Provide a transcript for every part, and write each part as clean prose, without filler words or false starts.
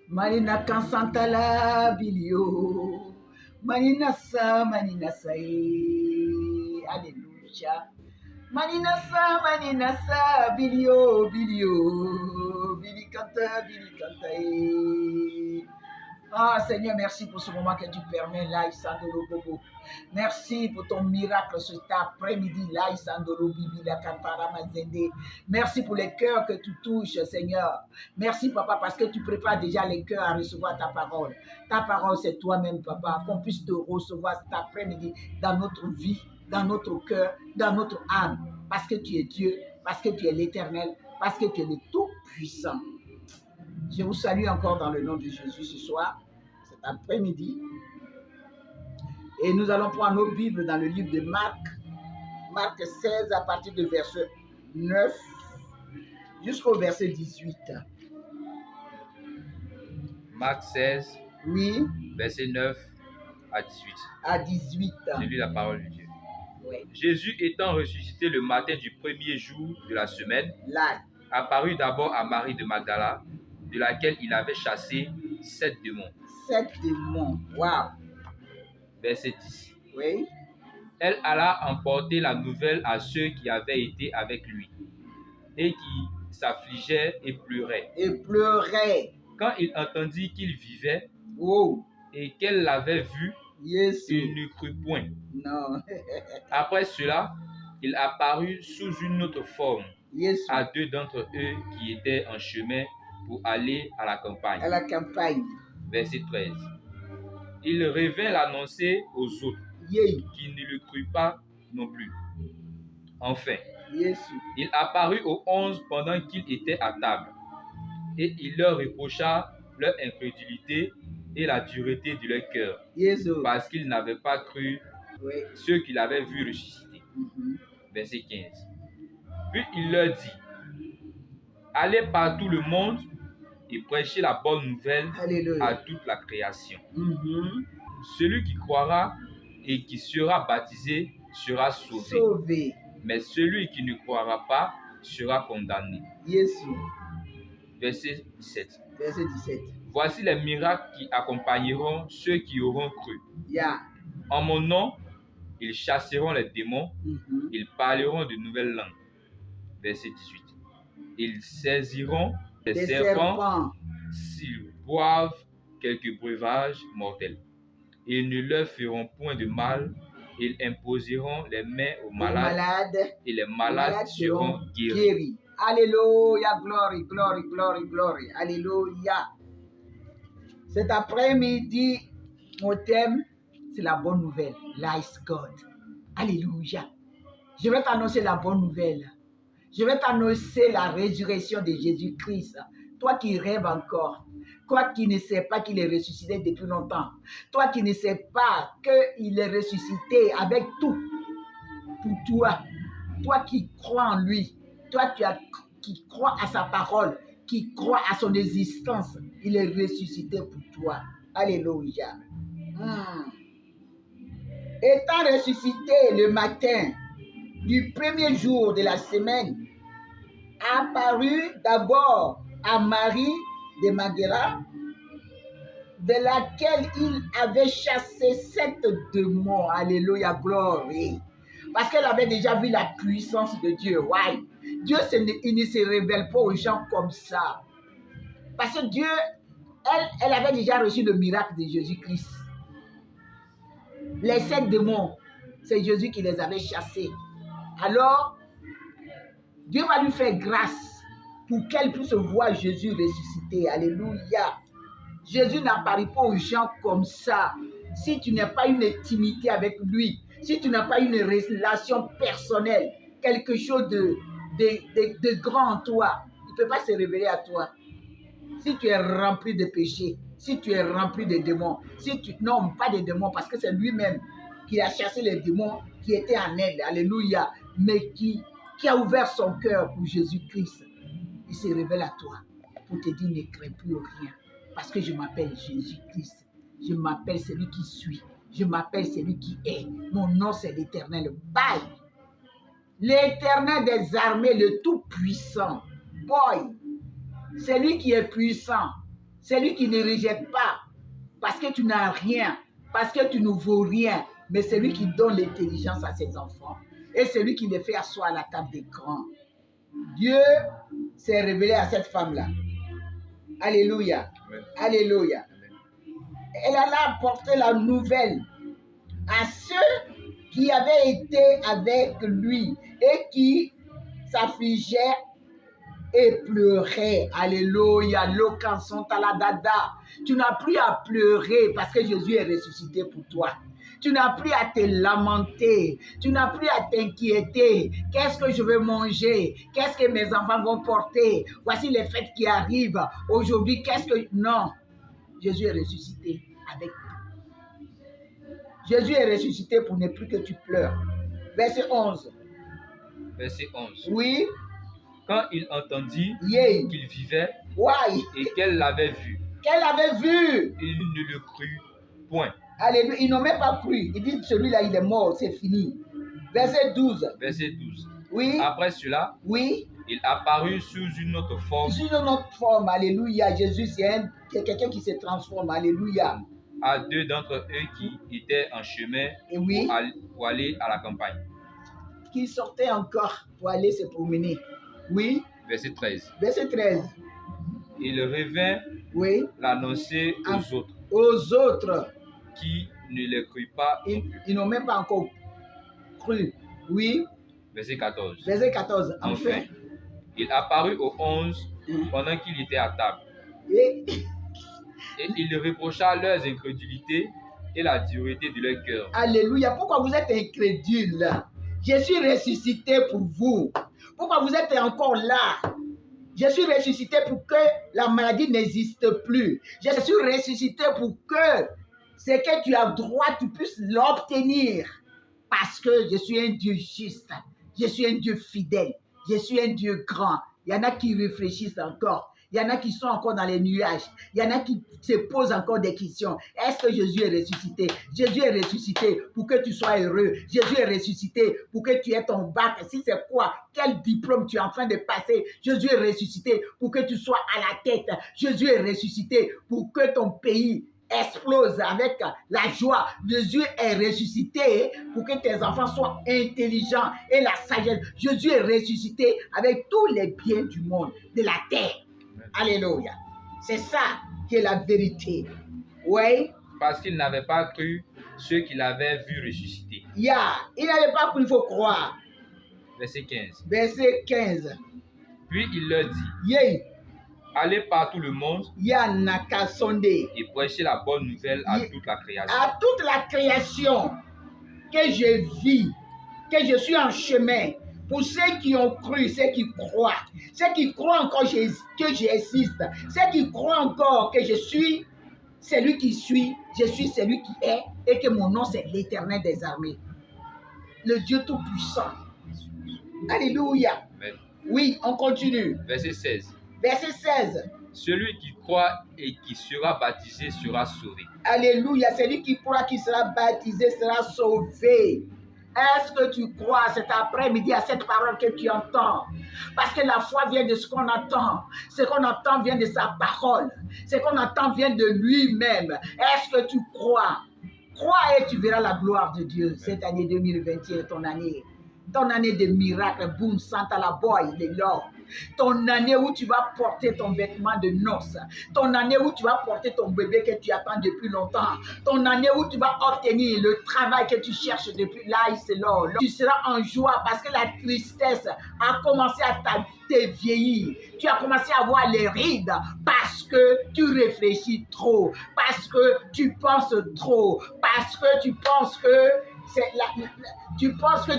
Manina kansantala bilio. Manina sa. Alléluia. Manina sa, bilio, bilio. Bili kanta. Ah Seigneur, merci pour ce moment que tu permets là, Isandolo Bobo. Merci pour ton miracle cet après-midi là, Isandolo Bibi, la Kantara Mazende. Merci pour les cœurs que tu touches, Seigneur. Merci, Papa, parce que tu prépares déjà les cœurs à recevoir ta parole. Ta parole, c'est toi-même, Papa, qu'on puisse te recevoir cet après-midi dans notre vie, dans notre cœur, dans notre âme. Parce que tu es Dieu, parce que tu es l'Éternel, parce que tu es le Tout-Puissant. Je vous salue encore dans le nom de Jésus ce soir, cet après-midi. Et nous allons prendre nos Bibles dans le livre de Marc, Marc 16 à partir du verset 9 jusqu'au verset 18. Marc 16, Oui. verset 9 à 18. À 18. Je lis la parole de Dieu. Oui. Jésus étant ressuscité le matin du premier jour de la semaine, Là. apparut d'abord à Marie de Magdala, de laquelle il avait chassé 7 démons. 7 démons. Wow. Verset 10. Oui. Elle alla emporter la nouvelle à ceux qui avaient été avec lui et qui s'affligeaient et pleuraient. Et pleuraient. Quand il entendit qu'il vivait et qu'elle l'avait vu, il ne crut point. Non. Après cela, il apparut sous une autre forme à 2 d'entre eux qui étaient en chemin pour aller à la campagne. À la campagne. Verset 13. Il revint l'annoncer aux autres qui ne le crurent pas non plus. Enfin, il apparut aux 11 pendant qu'ils étaient à table et il leur reprocha leur incrédulité et la dureté de leur cœur parce qu'ils n'avaient pas cru ceux qu'il avait vus ressusciter. Verset 15. Puis il leur dit: allez par tout le monde et prêchez la bonne nouvelle à toute la création. Celui qui croira et qui sera baptisé sera sauvé. Mais celui qui ne croira pas sera condamné. Verset 17. Voici les miracles qui accompagneront ceux qui auront cru. En mon nom, ils chasseront les démons, ils parleront de nouvelles langues. Verset 18. Ils saisiront des serpents s'ils boivent quelques breuvages mortels. Ils ne leur feront point de mal, ils imposeront les mains aux malades et les malades seront guéris. Alléluia, glory, glory, glory, glory. Alléluia. Cet après-midi, mon thème, c'est la bonne nouvelle. Lies God. Alléluia. Je vais t'annoncer la bonne nouvelle. Je vais t'annoncer la résurrection de Jésus-Christ. Toi qui rêves encore. Toi qui ne sais pas qu'il est ressuscité depuis longtemps. Toi qui ne sais pas qu'il est ressuscité avec tout pour toi. Toi qui crois en lui. Toi qui crois à sa parole. Qui crois à son existence. Il est ressuscité pour toi. Alléluia. Étant ressuscité le matin du premier jour de la semaine, apparut d'abord à Marie de Magdala, de laquelle il avait chassé 7 démons. Alléluia, gloire. Parce qu'elle avait déjà vu la puissance de Dieu. Why? Dieu, il ne se révèle pas aux gens comme ça. Parce que Dieu, elle avait déjà reçu le miracle de Jésus-Christ. Les 7 démons, c'est Jésus qui les avait chassés. Alors, Dieu va lui faire grâce pour qu'elle puisse voir Jésus ressuscité. Alléluia. Jésus n'apparaît pas aux gens comme ça. Si tu n'as pas une intimité avec lui, si tu n'as pas une relation personnelle, quelque chose de grand en toi, il ne peut pas se révéler à toi. Si tu es rempli de péchés, si tu es rempli de démons, non, pas de démons, parce que c'est lui-même qui a chassé les démons qui étaient en elle, alléluia, mais qui a ouvert son cœur pour Jésus-Christ. Il se révèle à toi pour te dire ne crains plus rien, parce que je m'appelle Jésus-Christ. Je m'appelle celui qui suit. Je m'appelle celui qui est. Mon nom, c'est l'Éternel. Bye. L'Éternel des armées, le Tout-Puissant. Boy. Celui qui est puissant. Celui qui ne rejette pas parce que tu n'as rien, parce que tu ne vaux rien, mais celui qui donne l'intelligence à ses enfants et celui qui les fait asseoir à la table des grands. Dieu s'est révélé à cette femme-là. Alléluia. Amen. Alléluia. Elle a apporté la nouvelle à ceux qui avaient été avec lui et qui s'affligeaient et pleuraient. Alléluia. Tu n'as plus à pleurer parce que Jésus est ressuscité pour toi. Tu n'as plus à te lamenter. Tu n'as plus à t'inquiéter. Qu'est-ce que je vais manger? Qu'est-ce que mes enfants vont porter? Voici les fêtes qui arrivent. Aujourd'hui, qu'est-ce que... Non. Jésus est ressuscité avec toi. Jésus est ressuscité pour ne plus que tu pleures. Verset 11. Verset 11. Oui. Quand il entendit qu'il vivait et qu'elle l'avait vu. Qu'elle l'avait vu. Il ne le crut point. Alléluia. Ils n'ont même pas cru. Ils disent celui-là, il est mort, c'est fini. Verset 12. Verset 12. Oui. Après cela, il apparut sous une autre forme. Sous une autre forme, alléluia. Jésus, c'est quelqu'un qui se transforme, alléluia. À deux d'entre eux qui étaient en chemin pour aller à la campagne. Qui sortaient encore pour aller se promener. Oui. Verset 13. Verset 13. Il revint l'annoncer aux autres. Aux autres. Qui ne les crurent pas. Ils n'ont même pas encore cru. Oui. Verset 14. Verset 14. Enfin. Il apparut aux 11 pendant qu'il était à table. Et il reprocha leurs incrédulités et la dureté de leur cœur. Alléluia. Pourquoi vous êtes incrédules? Je suis ressuscité pour vous. Pourquoi vous êtes encore là? Je suis ressuscité pour que la maladie n'existe plus. Je suis ressuscité pour que ce que tu as droit, tu puisses l'obtenir. Parce que je suis un Dieu juste. Je suis un Dieu fidèle. Je suis un Dieu grand. Il y en a qui réfléchissent encore. Il y en a qui sont encore dans les nuages. Il y en a qui se posent encore des questions. Est-ce que Jésus est ressuscité? Jésus est ressuscité pour que tu sois heureux. Jésus est ressuscité pour que tu aies ton bac. Si c'est quoi? Quel diplôme tu es en train de passer? Jésus est ressuscité pour que tu sois à la tête. Jésus est ressuscité pour que ton pays explose avec la joie. Jésus est ressuscité pour que tes enfants soient intelligents et la sagesse. Jésus est ressuscité avec tous les biens du monde, de la terre. Alléluia. C'est ça qui est la vérité. Oui. Parce qu'il n'avait pas cru ceux qui l'avaient vu ressusciter. Il n'avait pas cru, il faut croire. Verset 15. Verset 15. Puis il leur dit. Allez par tout le monde et prêchez la bonne nouvelle à toute la création. À toute la création que je vis, que je suis en chemin. Pour ceux qui ont cru, ceux qui croient encore que j'existe, ceux qui croient encore que je suis celui qui suis, je suis celui qui est, et que mon nom c'est l'Éternel des armées, le Dieu Tout-Puissant. Alléluia. Amen. Oui, on continue. Verset 16. Verset 16. Celui qui croit et qui sera baptisé sera sauvé. Alléluia. Celui qui croit qui sera baptisé sera sauvé. Est-ce que tu crois cet après-midi à cette parole que tu entends? Parce que la foi vient de ce qu'on entend. Ce qu'on entend vient de sa parole. Ce qu'on entend vient de lui-même. Est-ce que tu crois? Crois et tu verras la gloire de Dieu. Cette année 2021 est ton année. Ton année de miracles. Boum, Santa la boy, de l'or. Ton année où tu vas porter ton vêtement de noces. Ton année où tu vas porter ton bébé que tu attends depuis longtemps. Ton année où tu vas obtenir le travail que tu cherches depuis là, c'est là. Tu seras en joie parce que la tristesse a commencé à te vieillir. Tu as commencé à avoir les rides parce que tu réfléchis trop. Parce que tu penses trop. Parce que tu penses que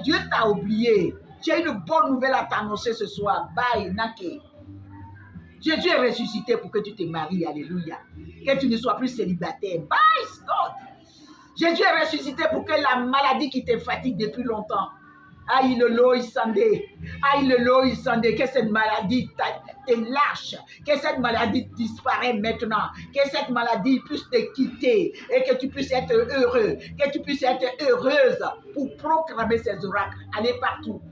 Dieu t'a oublié. J'ai une bonne nouvelle à t'annoncer ce soir. Bye, Nake. Jésus est ressuscité pour que tu te maries. Alléluia. Que tu ne sois plus célibataire. Bye, Scott. Jésus est ressuscité pour que la maladie qui te fatigue depuis longtemps. Aïe, le lot, il s'en est. Aïe, le lot, il s'en est. Que cette maladie te lâche. Que cette maladie disparaisse maintenant. Que cette maladie puisse te quitter. Et que tu puisses être heureux. Que tu puisses être heureuse pour proclamer ces oracles. Allez partout.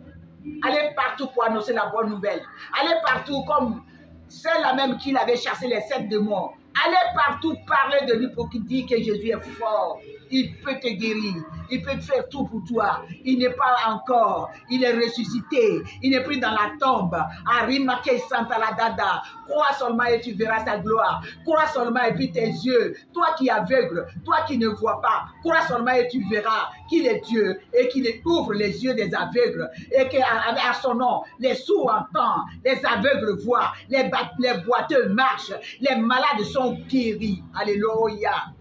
Allez partout pour annoncer la bonne nouvelle. Allez partout comme celle-là même qui avait chassé les 7 démons. Allez partout parler de lui pour qu'il dise que Jésus est fort. Il peut te guérir. Il peut te faire tout pour toi. Il n'est pas encore. Il est ressuscité. Il n'est plus dans la tombe. Arimake Santa la Dada. Crois seulement et tu verras sa gloire. Crois seulement et puis tes yeux. Toi qui es aveugle, toi qui ne vois pas, crois seulement et tu verras qu'il est Dieu et qu'il ouvre les yeux des aveugles et qu'à son nom, les sourds entendent, les aveugles voient, les boiteux marchent, les malades sont guéris. Alléluia.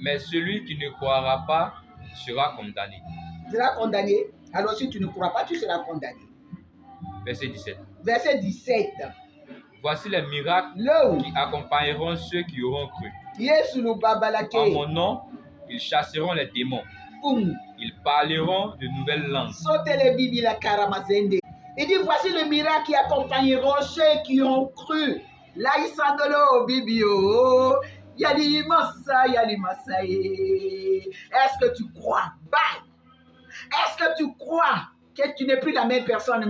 Mais celui qui ne croira pas sera condamné. Tu seras condamné. Alors si tu ne crois pas, tu seras condamné. Verset 17. Verset 17. Voici les miracles qui accompagneront ceux qui auront cru. En mon nom, ils chasseront les démons. Ils parleront de nouvelles langues. Il dit, voici le miracle qui accompagneront ceux qui ont cru. Là, ils s'endolent, bibio. Yali massa. Est-ce que tu crois? Bye. Est-ce que tu crois que tu n'es plus la même personne?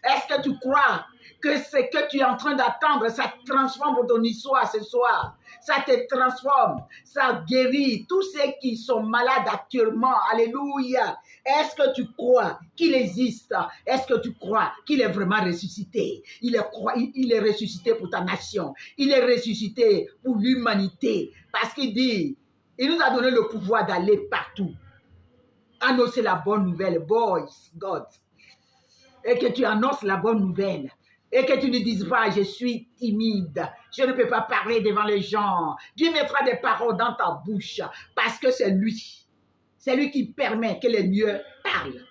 Est-ce que tu crois que ce que tu es en train d'attendre, ça te transforme ton histoire ce soir? Ça te transforme, ça guérit tous ceux qui sont malades actuellement. Alléluia. Est-ce que tu crois qu'il existe? Est-ce que tu crois qu'il est vraiment ressuscité? Il est ressuscité pour ta nation. Il est ressuscité pour l'humanité. Parce qu'il dit, il nous a donné le pouvoir d'aller partout. Annoncer la bonne nouvelle, boys, God. Et que tu annonces la bonne nouvelle. Et que tu ne dises pas, je suis timide, je ne peux pas parler devant les gens. Dieu mettra des paroles dans ta bouche parce que c'est lui. C'est lui qui permet que les mieux parlent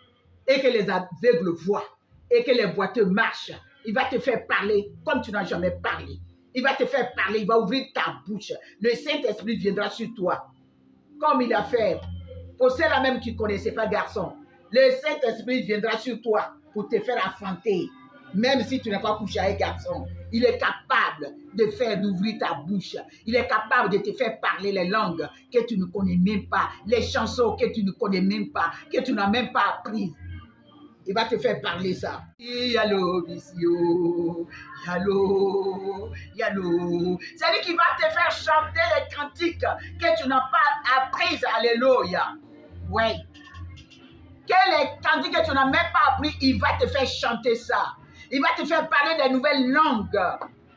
et que les aveugles voient et que les boiteux marchent. Il va te faire parler comme tu n'as jamais parlé. Il va te faire parler, il va ouvrir ta bouche. Le Saint-Esprit viendra sur toi comme il a fait pour ceux-là même qui ne connaissaient pas garçon. Le Saint-Esprit viendra sur toi pour te faire affronter. Même si tu n'as pas couché avec garçon, il est capable de faire d'ouvrir ta bouche. Il est capable de te faire parler les langues que tu ne connais même pas, les chansons que tu ne connais même pas, que tu n'as même pas apprises. Il va te faire parler ça. Yalo, bisio, yalo. C'est lui qui va te faire chanter les cantiques que tu n'as pas apprises. Alléluia. Oui. Les cantiques que tu n'as même pas appris, il va te faire chanter ça. Il va te faire parler des nouvelles langues.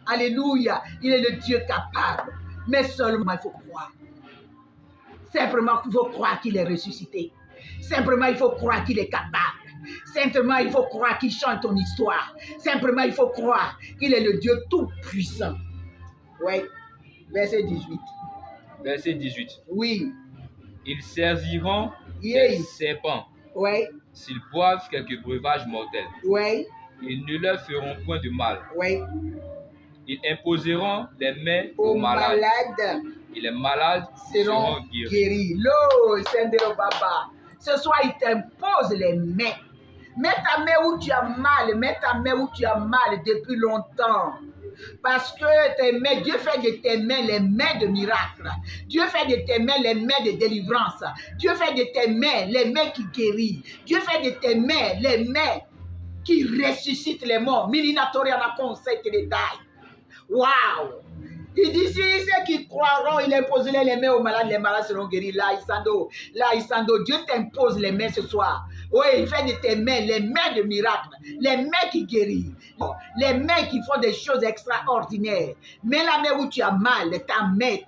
Alléluia. Il est le Dieu capable. Mais seulement il faut croire. Simplement il faut croire qu'il est ressuscité. Simplement il faut croire qu'il est capable. Simplement il faut croire qu'il chante ton histoire. Simplement il faut croire qu'il est le Dieu tout-puissant. Oui. Verset 18. Verset 18. Oui. Ils saisiront des serpents. Oui. S'ils boivent quelques breuvages mortels. Oui. Ils ne leur feront point de mal. Oui. Ils imposeront les mains aux malades. Et les malades seront guéris. Ce soir, il t'impose les mains. Mets ta main où tu as mal. Mets ta main où tu as mal depuis longtemps. Parce que tes mains, Dieu fait de tes mains les mains de miracle. Dieu fait de tes mains les mains de délivrance. Dieu fait de tes mains les mains qui guérissent. Dieu fait de tes mains les mains qui ressuscitent les morts. Milinatori en a conseil les détails. Waouh! Il dit, si ceux qui croiront, il imposerait les mains aux malades, les malades seront guéris. Là, Isando, Dieu t'impose les mains ce soir. Oui, il fait de tes mains les mains de miracle, les mains qui guérissent, les mains qui font des choses extraordinaires. Mets la main où tu as mal, ta main.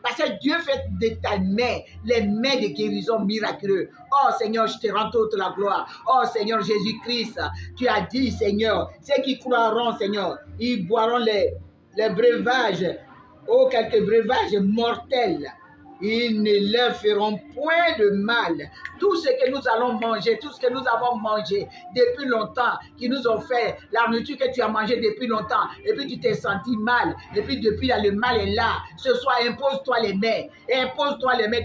Parce que Dieu fait de ta main les mains de guérison miraculeuse. Oh Seigneur, je te rends toute la gloire. Oh Seigneur Jésus-Christ, tu as dit, Seigneur, ceux qui croiront, Seigneur, ils boiront les breuvages, quelques breuvages mortels, ils ne leur feront point de mal. Tout ce que nous allons manger, tout ce que nous avons mangé depuis longtemps, qui nous ont fait la nourriture que tu as mangée depuis longtemps, et puis tu t'es senti mal, et puis depuis là, le mal est là. Ce soir, impose-toi les mains,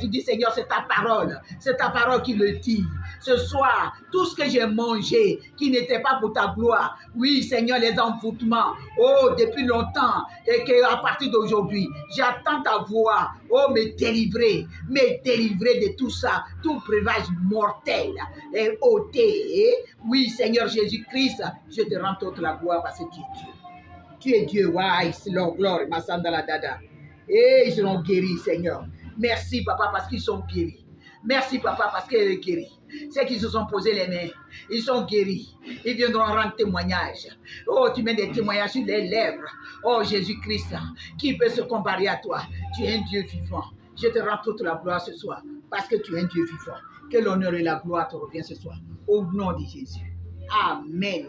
tu dis, Seigneur, c'est ta parole qui le dit. Ce soir, tout ce que j'ai mangé, qui n'était pas pour ta gloire, oui, Seigneur, les envoûtements, depuis longtemps, et qu'à partir d'aujourd'hui, j'attends ta voix, me délivrer de tout ça, tout breuvage mortel et ôté. Oui, Seigneur Jésus-Christ, je te rends toute la gloire parce que tu es Dieu. Tu es Dieu. Waouh, c'est leur gloire. Masandala dada. Et ils seront guéris, Seigneur. Merci, Papa, parce qu'ils sont guéris. Merci, Papa, parce qu'ils sont guéris. Ceux qui se sont posés les mains, ils sont guéris. Ils viendront rendre témoignage. Oh, tu mets des témoignages sur les lèvres. Oh, Jésus-Christ, qui peut se comparer à toi? Tu es un Dieu vivant. Je te rends toute la gloire ce soir, parce que tu es un Dieu vivant. Que l'honneur et la gloire te reviennent ce soir. Au nom de Jésus. Amen.